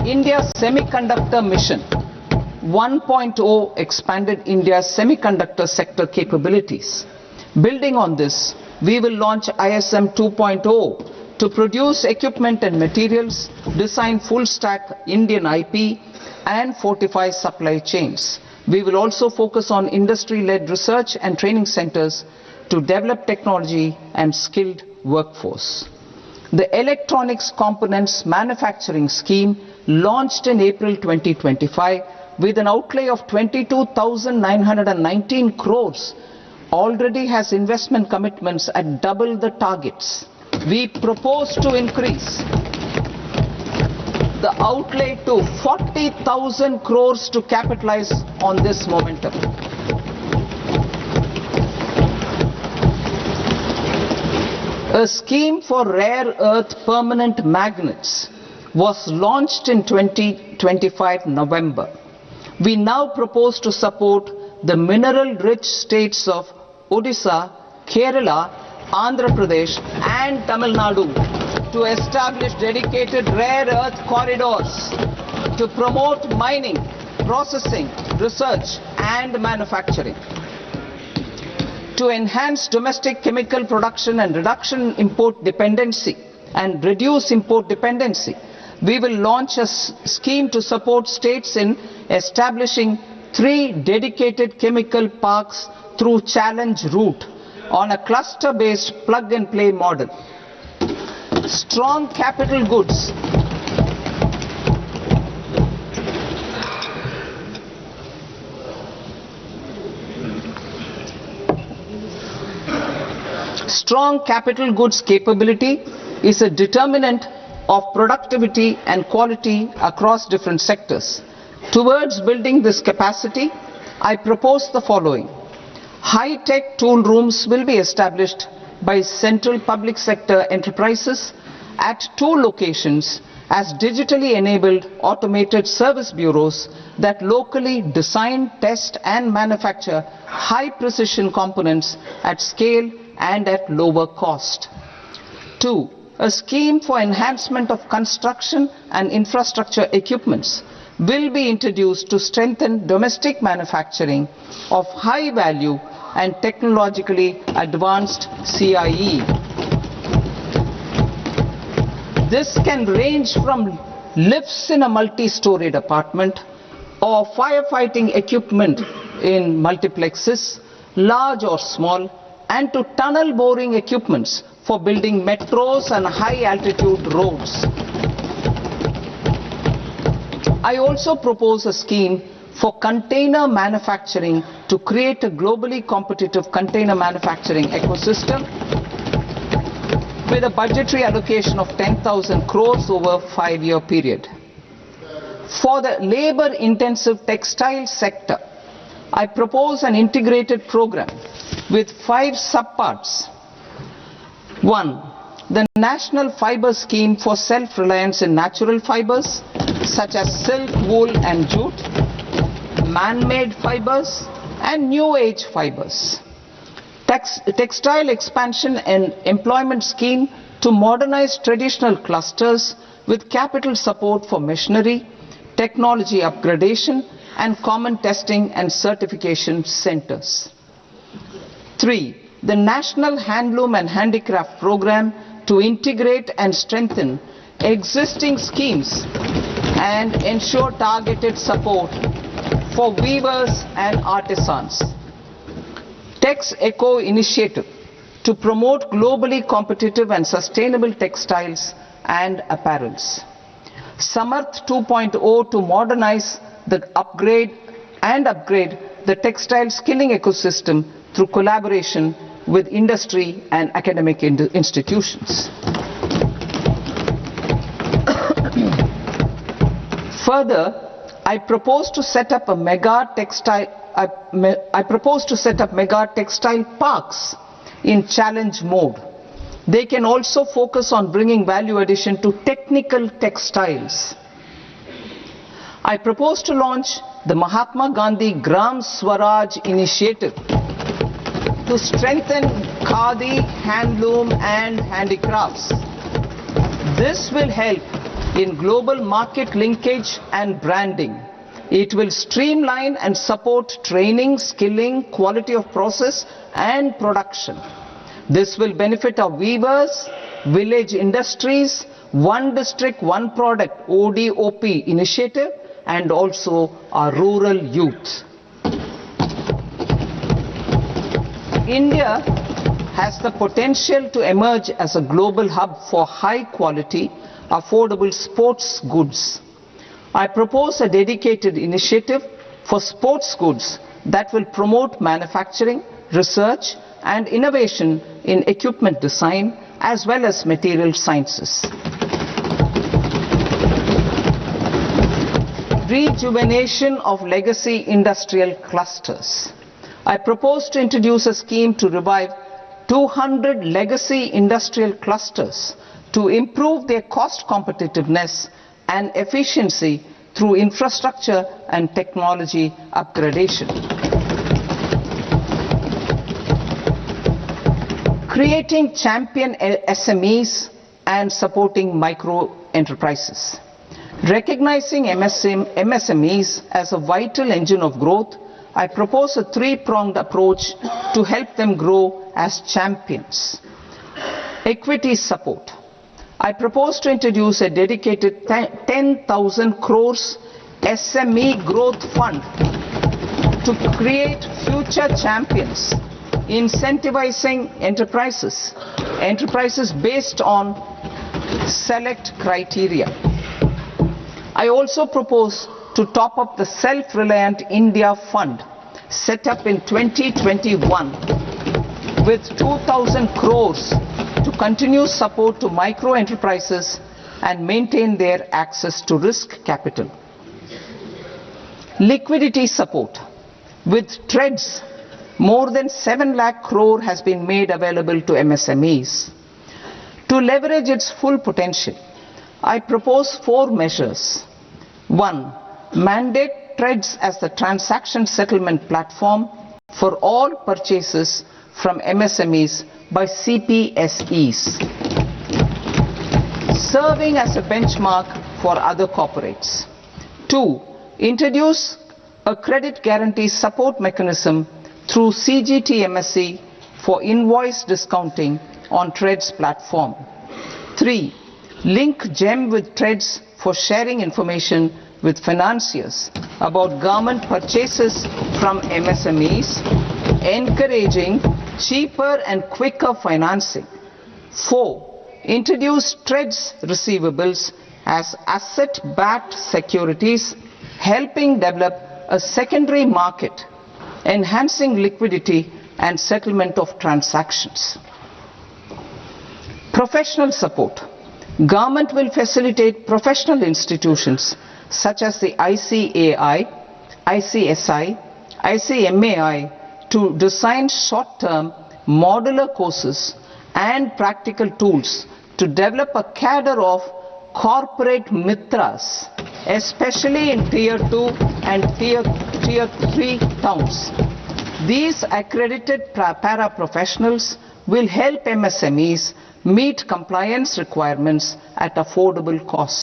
India's Semiconductor Mission 1.0 expanded India's semiconductor sector capabilities. Building on this, we will launch ISM 2.0 to produce equipment and materials, design full-stack Indian IP, and fortify supply chains. We will also focus on industry-led research and training centers to develop technology and skilled workforce. The Electronics Components Manufacturing Scheme, launched in April 2025 with an outlay of 22,919 crores, already has investment commitments at double the targets. We propose to increase the outlay to 40,000 crores to capitalize on this momentum. A scheme for rare earth permanent magnets was launched in 2025 November. We now propose to support the mineral-rich states of Odisha, Kerala, Andhra Pradesh and Tamil Nadu to establish dedicated rare earth corridors to promote mining, processing, research and manufacturing. To enhance domestic chemical production and reduce import dependency, we will launch a scheme to support states in establishing 3 dedicated chemical parks through challenge route on a cluster-based plug-and-play model. Strong capital goods. Strong capital goods capability is a determinant of productivity and quality across different sectors. Towards building this capacity, I propose the following. High-tech tool rooms will be established by central public sector enterprises at 2 locations as digitally enabled automated service bureaus that locally design, test and manufacture high-precision components at scale and at lower cost. 2. A scheme for enhancement of construction and infrastructure equipments will be introduced to strengthen domestic manufacturing of high value and technologically advanced CIE. This can range from lifts in a multi-storied apartment or firefighting equipment in multiplexes, large or small, and to tunnel boring equipments for building metros and high-altitude roads. I also propose a scheme for container manufacturing to create a globally competitive container manufacturing ecosystem with a budgetary allocation of 10,000 crores over a 5-year period. For the labor-intensive textile sector, I propose an integrated program with 5 subparts. 1. The National Fiber Scheme for self-reliance in natural fibers such as silk, wool and jute, man-made fibers and new age fibers. Textile expansion and employment scheme to modernize traditional clusters with capital support for machinery, technology upgradation and common testing and certification centers. 3. The National Handloom and Handicraft Program to integrate and strengthen existing schemes and ensure targeted support for weavers and artisans. Tex Eco Initiative to promote globally competitive and sustainable textiles and apparels. Samarth 2.0 to modernize the upgrade the textile skilling ecosystem through collaboration with industry and academic institutions. Further, I propose to set up mega textile parks in challenge mode. They can also focus on bringing value addition to technical textiles. I propose to launch the Mahatma Gandhi Gram Swaraj initiative to strengthen khadi, handloom and handicrafts. This will help in global market linkage and branding. It will streamline and support training, skilling, quality of process and production. This will benefit our weavers, village industries, one district, one product ODOP initiative, and also our rural youth. India has the potential to emerge as a global hub for high quality, affordable sports goods. I propose a dedicated initiative for sports goods that will promote manufacturing, research and innovation in equipment design as well as material sciences. Rejuvenation of legacy industrial clusters. I propose to introduce a scheme to revive 200 legacy industrial clusters to improve their cost competitiveness and efficiency through infrastructure and technology upgradation. Creating champion SMEs and supporting micro enterprises. Recognizing MSMEs as a vital engine of growth, I propose a three-pronged approach to help them grow as champions. Equity support. I propose to introduce a dedicated 10,000 crores SME growth fund to create future champions, incentivizing enterprises based on select criteria. I also propose to top up the Self-Reliant India Fund set up in 2021 with 2,000 crores to continue support to micro enterprises and maintain their access to risk capital. Liquidity support. With TREDS, more than 7 lakh crore has been made available to MSMEs. To leverage its full potential, I propose 4 measures. 1. Mandate TREDS as the transaction settlement platform for all purchases from MSMEs by CPSEs, serving as a benchmark for other corporates. 2. Introduce a credit guarantee support mechanism through CGT-MSE for invoice discounting on TREDS platform. 3. Link GEM with TREDS for sharing information with financiers about government purchases from MSMEs, encouraging cheaper and quicker financing. 4. Introduce TREDS receivables as asset-backed securities, helping develop a secondary market, enhancing liquidity and settlement of transactions. Professional support. Government will facilitate professional institutions such as the ICAI, ICSI, ICMAI to design short-term modular courses and practical tools to develop a cadre of corporate mitras, especially in Tier 2 and Tier 3 towns. These accredited para-professionals will help MSMEs meet compliance requirements at affordable costs.